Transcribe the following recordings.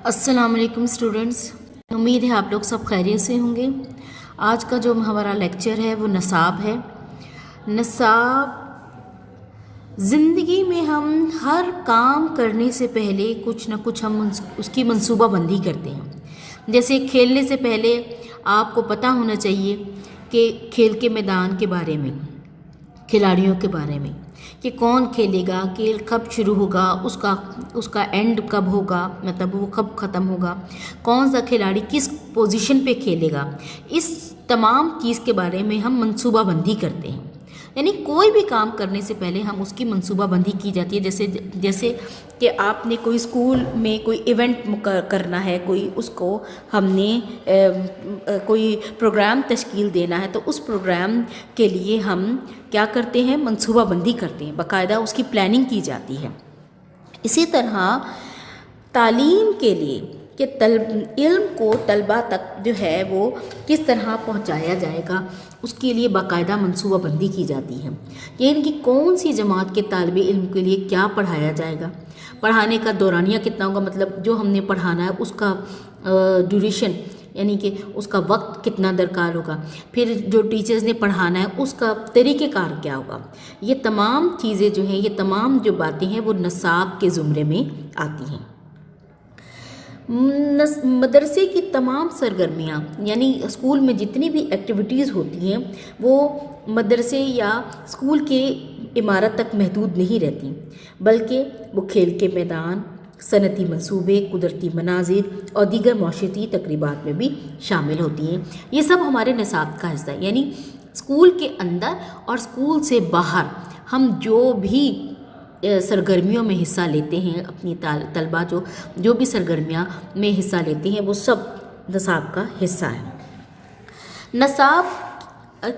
السلام علیکم اسٹوڈنٹس، امید ہے آپ لوگ سب خیریت سے ہوں گے۔ آج کا جو ہمارا لیکچر ہے وہ نصاب ہے۔ نصاب زندگی میں ہم ہر کام کرنے سے پہلے کچھ نہ کچھ ہم اس کی منصوبہ بندی کرتے ہیں۔ جیسے کھیلنے سے پہلے آپ کو پتہ ہونا چاہیے کہ کھیل کے میدان کے بارے میں، کھلاڑیوں کے بارے میں، کہ کون کھیلے گا، کھیل کب شروع ہوگا، اس کا اینڈ کب ہوگا، مطلب وہ کب ختم ہوگا، کون سا کھلاڑی کس پوزیشن پہ کھیلے گا۔ اس تمام چیز کے بارے میں ہم منصوبہ بندی کرتے ہیں۔ یعنی کوئی بھی کام کرنے سے پہلے ہم اس کی منصوبہ بندی کی جاتی ہے۔ جیسے کہ آپ نے کوئی اسکول میں کوئی ایونٹ کرنا ہے، کوئی اس کو ہم نے کوئی پروگرام تشکیل دینا ہے، تو اس پروگرام کے لیے ہم کیا کرتے ہیں؟ منصوبہ بندی کرتے ہیں، باقاعدہ اس کی پلاننگ کی جاتی ہے۔ اسی طرح تعلیم کے لیے کہ علم کو طلباء تک جو ہے وہ کس طرح پہنچایا جائے گا، اس کے لیے باقاعدہ منصوبہ بندی کی جاتی ہے۔ یعنی کہ کون سی جماعت کے طالب علم کے لیے کیا پڑھایا جائے گا، پڑھانے کا دورانیہ کتنا ہوگا، مطلب جو ہم نے پڑھانا ہے اس کا ڈیوریشن، یعنی کہ اس کا وقت کتنا درکار ہوگا، پھر جو ٹیچرز نے پڑھانا ہے اس کا طریقہ کار کیا ہوگا۔ یہ تمام چیزیں جو ہیں، یہ تمام جو باتیں ہیں وہ نصاب کے زمرے میں آتی ہیں۔ مدرسے کی تمام سرگرمیاں، یعنی اسکول میں جتنی بھی ایکٹیویٹیز ہوتی ہیں وہ مدرسے یا اسکول کے عمارت تک محدود نہیں رہتی، بلکہ وہ کھیل کے میدان، صنعتی منصوبے، قدرتی مناظر اور دیگر معاشرتی تقریبات میں بھی شامل ہوتی ہیں۔ یہ سب ہمارے نصاب کا حصہ ہے۔ یعنی اسکول کے اندر اور اسکول سے باہر ہم جو بھی سرگرمیوں میں حصہ لیتے ہیں، اپنی طلباء جو بھی سرگرمیاں میں حصہ لیتے ہیں وہ سب نصاب کا حصہ ہے۔ نصاب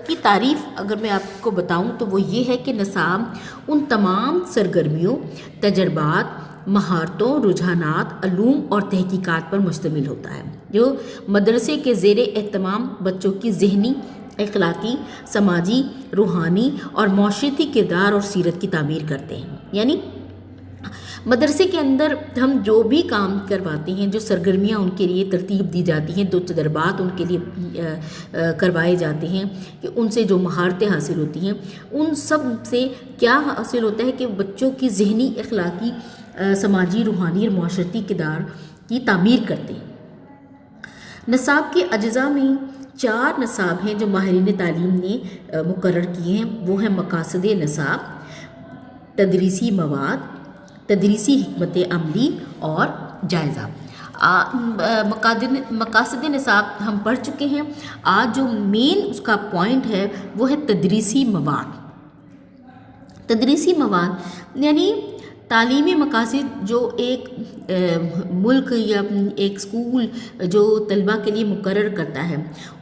کی تعریف اگر میں آپ کو بتاؤں تو وہ یہ ہے کہ نصاب ان تمام سرگرمیوں، تجربات، مہارتوں، رجحانات، علوم اور تحقیقات پر مشتمل ہوتا ہے جو مدرسے کے زیر اہتمام بچوں کی ذہنی، اخلاقی، سماجی، روحانی اور معاشرتی کردار اور سیرت کی تعمیر کرتے ہیں۔ یعنی مدرسے کے اندر ہم جو بھی کام کرواتے ہیں، جو سرگرمیاں ان کے لیے ترتیب دی جاتی ہیں، جو تجربات ان کے لیے کروائے جاتے ہیں، کہ ان سے جو مہارتیں حاصل ہوتی ہیں، ان سب سے کیا حاصل ہوتا ہے کہ بچوں کی ذہنی، اخلاقی، سماجی، روحانی اور معاشرتی کردار کی تعمیر کرتے ہیں۔ نصاب کے اجزاء میں 4 نصاب ہیں جو ماہرین تعلیم نے مقرر کیے ہیں۔ وہ ہیں مقاصد نصاب، تدریسی مواد، تدریسی حکمت عملی اور جائزہ۔ مقاصد نصاب ہم پڑھ چکے ہیں۔ آج جو مین اس کا پوائنٹ ہے وہ ہے تدریسی مواد۔ تدریسی مواد یعنی تعلیمی مقاصد جو ایک ملک یا ایک اسکول جو طلباء کے لیے مقرر کرتا ہے،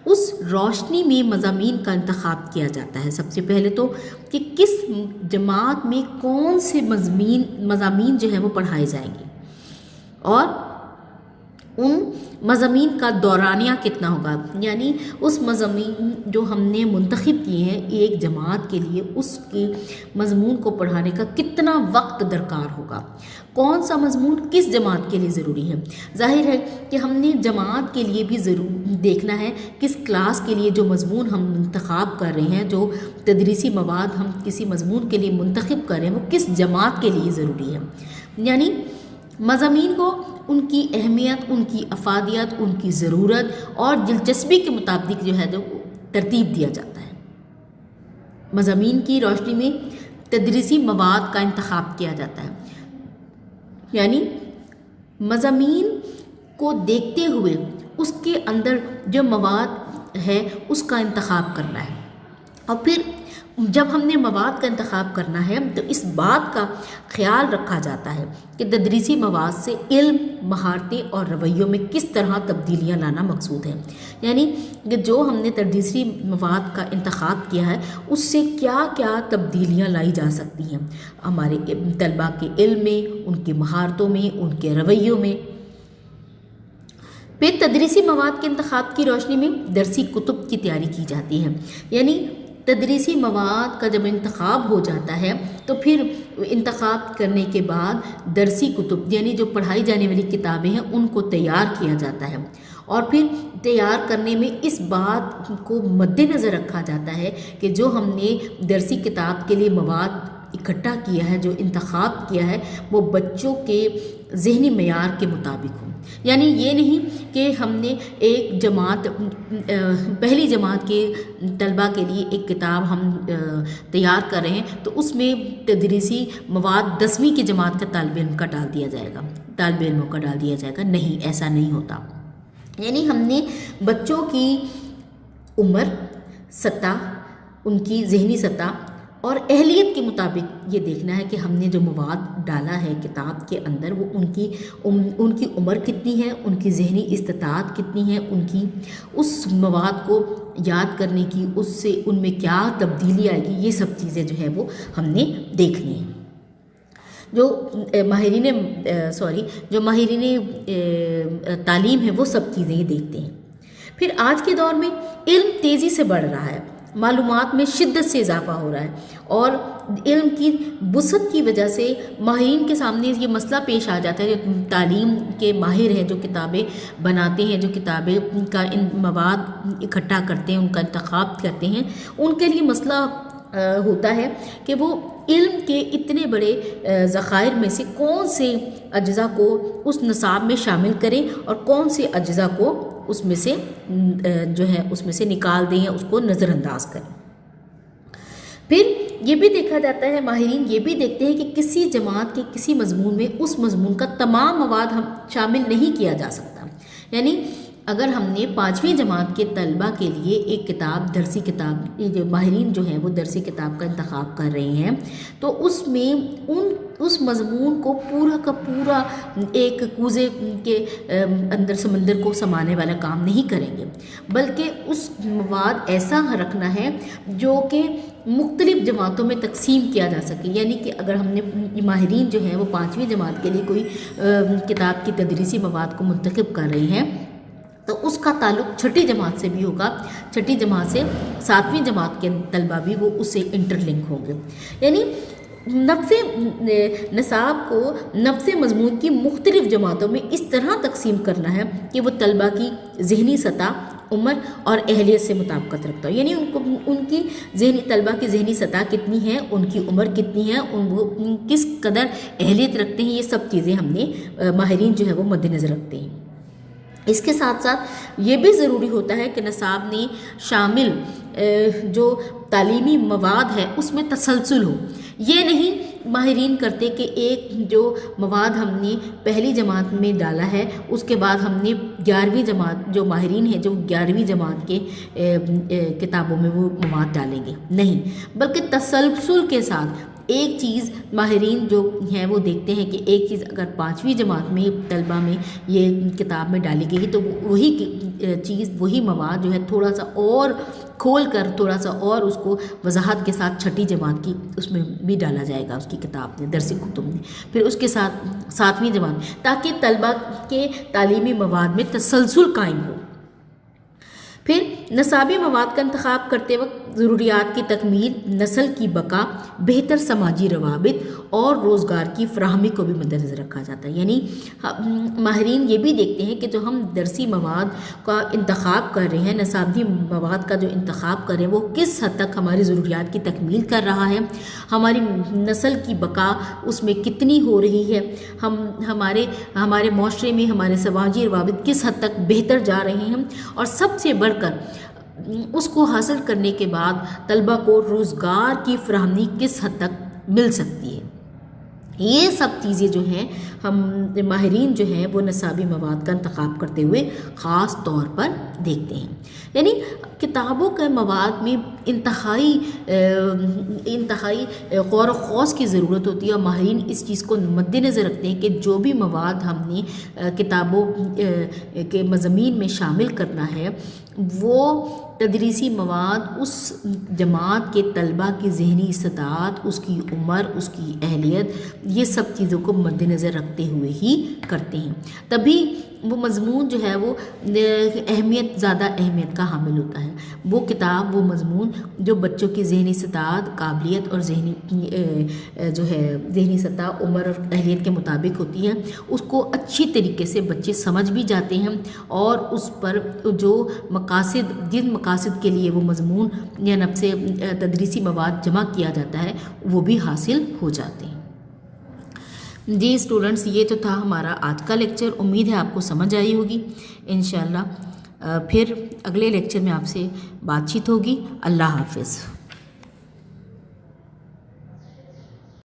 اس روشنی میں مضامین کا انتخاب کیا جاتا ہے۔ سب سے پہلے تو کہ کس جماعت میں کون سے مضامین جو ہیں وہ پڑھائے جائیں گے، اور ان مضامین کا دورانیہ کتنا ہوگا، یعنی اس مضامین جو ہم نے منتخب کیے ہیں ایک جماعت کے لیے، اس کے مضمون کو پڑھانے کا کتنا وقت درکار ہوگا، کون سا مضمون کس جماعت کے لیے ضروری ہے۔ ظاہر ہے کہ ہم نے جماعت کے لیے بھی ضرور دیکھنا ہے کس کلاس کے لیے جو مضمون ہم انتخاب کر رہے ہیں، جو تدریسی مواد ہم کسی مضمون کے لیے منتخب کر رہے ہیں، وہ کس جماعت کے لیے ضروری ہے۔ یعنی مضامین کو ان کی اہمیت، ان کی افادیت، ان کی ضرورت اور دلچسپی کے مطابق جو ہے ترتیب دیا جاتا ہے۔ مضامین کی روشنی میں تدریسی مواد کا انتخاب کیا جاتا ہے۔ یعنی مضامین کو دیکھتے ہوئے اس کے اندر جو مواد ہے اس کا انتخاب کرنا ہے، اور پھر جب ہم نے مواد کا انتخاب کرنا ہے تو اس بات کا خیال رکھا جاتا ہے کہ تدریسی مواد سے علم، مہارتیں اور رویوں میں کس طرح تبدیلیاں لانا مقصود ہے۔ یعنی کہ جو ہم نے تدریسی مواد کا انتخاب کیا ہے اس سے کیا کیا تبدیلیاں لائی جا سکتی ہیں ہمارے طلباء کے علم میں، ان کی مہارتوں میں، ان کے رویوں میں۔ پھر تدریسی مواد کے انتخاب کی روشنی میں درسی کتب کی تیاری کی جاتی ہے۔ یعنی تدریسی مواد کا جب انتخاب ہو جاتا ہے تو پھر انتخاب کرنے کے بعد درسی کتب یعنی جو پڑھائی جانے والی کتابیں ہیں ان کو تیار کیا جاتا ہے، اور پھر تیار کرنے میں اس بات کو مد نظر رکھا جاتا ہے کہ جو ہم نے درسی کتاب کے لیے مواد اکٹھا کیا ہے، جو انتخاب کیا ہے، وہ بچوں کے ذہنی معیار کے مطابق ہو۔ یعنی یہ نہیں کہ ہم نے ایک جماعت پہلی جماعت کے طلبہ کے لیے ایک کتاب ہم تیار کر رہے ہیں تو اس میں تدریسی مواد 10ویں کی جماعت کا طالب علم کا ڈال دیا جائے گا، طالب علموں کا ڈال دیا جائے گا، نہیں، ایسا نہیں ہوتا۔ یعنی ہم نے بچوں کی عمر، سطح، ان کی ذہنی سطح اور اہلیت کے مطابق یہ دیکھنا ہے کہ ہم نے جو مواد ڈالا ہے کتاب کے اندر وہ ان کی عمر کتنی ہے، ان کی ذہنی استطاعت کتنی ہے، ان کی اس مواد کو یاد کرنے کی اس سے ان میں کیا تبدیلی آئے گی، یہ سب چیزیں جو ہے وہ ہم نے دیکھنی ہیں۔ جو ماہرین تعلیم ہے وہ سب چیزیں ہی دیکھتے ہیں۔ پھر آج کے دور میں علم تیزی سے بڑھ رہا ہے، معلومات میں شدت سے اضافہ ہو رہا ہے، اور علم کی وسعت کی وجہ سے ماہرین کے سامنے یہ مسئلہ پیش آ جاتا ہے، جو تعلیم کے ماہر ہیں، جو کتابیں بناتے ہیں، جو کتابیں کا مواد اکٹھا کرتے ہیں، ان کا انتخاب کرتے ہیں، ان کے لیے مسئلہ ہوتا ہے کہ وہ علم کے اتنے بڑے ذخائر میں سے کون سے اجزاء کو اس نصاب میں شامل کریں اور کون سے اجزاء کو اس میں سے اس میں سے نکال دیں یا اس کو نظر انداز کریں۔ پھر یہ بھی دیکھا جاتا ہے، ماہرین یہ بھی دیکھتے ہیں کہ کسی جماعت کے کسی مضمون میں اس مضمون کا تمام مواد ہم شامل نہیں کیا جا سکتا۔ یعنی اگر ہم نے 5ویں جماعت کے طلبہ کے لیے ایک کتاب، درسی کتاب، جو ماہرین جو ہیں وہ درسی کتاب کا انتخاب کر رہے ہیں، تو اس میں اس مضمون کو پورا کا پورا ایک کوزے کے اندر سمندر کو سمانے والا کام نہیں کریں گے، بلکہ اس مواد ایسا رکھنا ہے جو کہ مختلف جماعتوں میں تقسیم کیا جا سکے۔ یعنی کہ اگر ہم نے ماہرین جو ہیں وہ 5ویں جماعت کے لیے کوئی کتاب کی تدریسی مواد کو منتخب کر رہے ہیں تو اس کا تعلق 6ٹھی جماعت سے بھی ہوگا، 6ٹھی جماعت سے 7ویں جماعت کے طلبہ بھی وہ اس سے انٹر لنک ہوں گے۔ یعنی نفس نصاب کو نفس مضمون کی مختلف جماعتوں میں اس طرح تقسیم کرنا ہے کہ وہ طلبہ کی ذہنی سطح، عمر اور اہلیت سے مطابقت رکھتا ہو۔ یعنی ان کی طلبہ کی ذہنی سطح کتنی ہے، ان کی عمر کتنی ہے، وہ کس قدر اہلیت رکھتے ہیں، یہ سب چیزیں ہم نے ماہرین جو ہے وہ مد نظر رکھتے ہیں۔ اس کے ساتھ ساتھ یہ بھی ضروری ہوتا ہے کہ نصاب نے شامل جو تعلیمی مواد ہے اس میں تسلسل ہو۔ یہ نہیں ماہرین کرتے کہ ایک جو مواد ہم نے پہلی جماعت میں ڈالا ہے اس کے بعد ہم نے 11ویں جماعت، جو ماہرین ہیں جو 11ویں جماعت کے کتابوں میں وہ مواد ڈالیں گے، نہیں، بلکہ تسلسل کے ساتھ ایک چیز ماہرین جو ہیں وہ دیکھتے ہیں کہ ایک چیز اگر 5ویں جماعت میں طلبہ میں یہ کتاب میں ڈالی گئی تو وہی چیز، وہی مواد جو ہے تھوڑا سا اور کھول کر، تھوڑا سا اور اس کو وضاحت کے ساتھ 6ٹھی جماعت کی اس میں بھی ڈالا جائے گا، اس کی کتاب میں، درسی کتب میں، پھر اس کے ساتھ 7ویں جماعت، تاکہ طلبہ کے تعلیمی مواد میں تسلسل قائم ہو۔ پھر نصابی مواد کا انتخاب کرتے وقت ضروریات کی تکمیل، نسل کی بقا، بہتر سماجی روابط اور روزگار کی فراہمی کو بھی مد نظر رکھا جاتا ہے۔ یعنی ماہرین یہ بھی دیکھتے ہیں کہ جو ہم درسی مواد کا انتخاب کر رہے ہیں، نصابی مواد کا جو انتخاب کر رہے ہیں وہ کس حد تک ہماری ضروریات کی تکمیل کر رہا ہے، ہماری نسل کی بقا اس میں کتنی ہو رہی ہے، ہمارے معاشرے میں ہمارے سماجی روابط کس حد تک بہتر جا رہے ہیں، اور سب سے بڑھ کر اس کو حاصل کرنے کے بعد طلبہ کو روزگار کی فراہمی کس حد تک مل سکتی ہے۔ یہ سب چیزیں جو ہیں ہم ماہرین جو ہیں وہ نصابی مواد کا انتخاب کرتے ہوئے خاص طور پر دیکھتے ہیں۔ یعنی کتابوں کے مواد میں انتہائی غور و خوض کی ضرورت ہوتی ہے، اور ماہرین اس چیز کو مد نظر رکھتے ہیں کہ جو بھی مواد ہم نے کتابوں کے مضامین میں شامل کرنا ہے وہ تدریسی مواد اس جماعت کے طلبہ کی ذہنی استطاعت، اس کی عمر، اس کی اہلیت، یہ سب چیزوں کو مد نظر رکھتے ہوئے ہی کرتے ہیں۔ تبھی وہ مضمون جو ہے وہ اہمیت، زیادہ اہمیت کا حامل ہوتا ہے۔ وہ کتاب، وہ مضمون جو بچوں کی ذہنی استطاعت، قابلیت اور ذہنی سطح، عمر اور اہلیت کے مطابق ہوتی ہے، اس کو اچھی طریقے سے بچے سمجھ بھی جاتے ہیں، اور اس پر جو مقاصد، جن مقاصد کے لیے وہ مضمون یا نفس تدریسی مواد جمع کیا جاتا ہے، وہ بھی حاصل ہو جاتے ہیں۔ جی اسٹوڈنٹس، یہ تو تھا ہمارا آج کا لیکچر، امید ہے آپ کو سمجھ آئی ہوگی۔ انشاءاللہ پھر اگلے لیکچر میں آپ سے بات چیت ہوگی۔ اللہ حافظ۔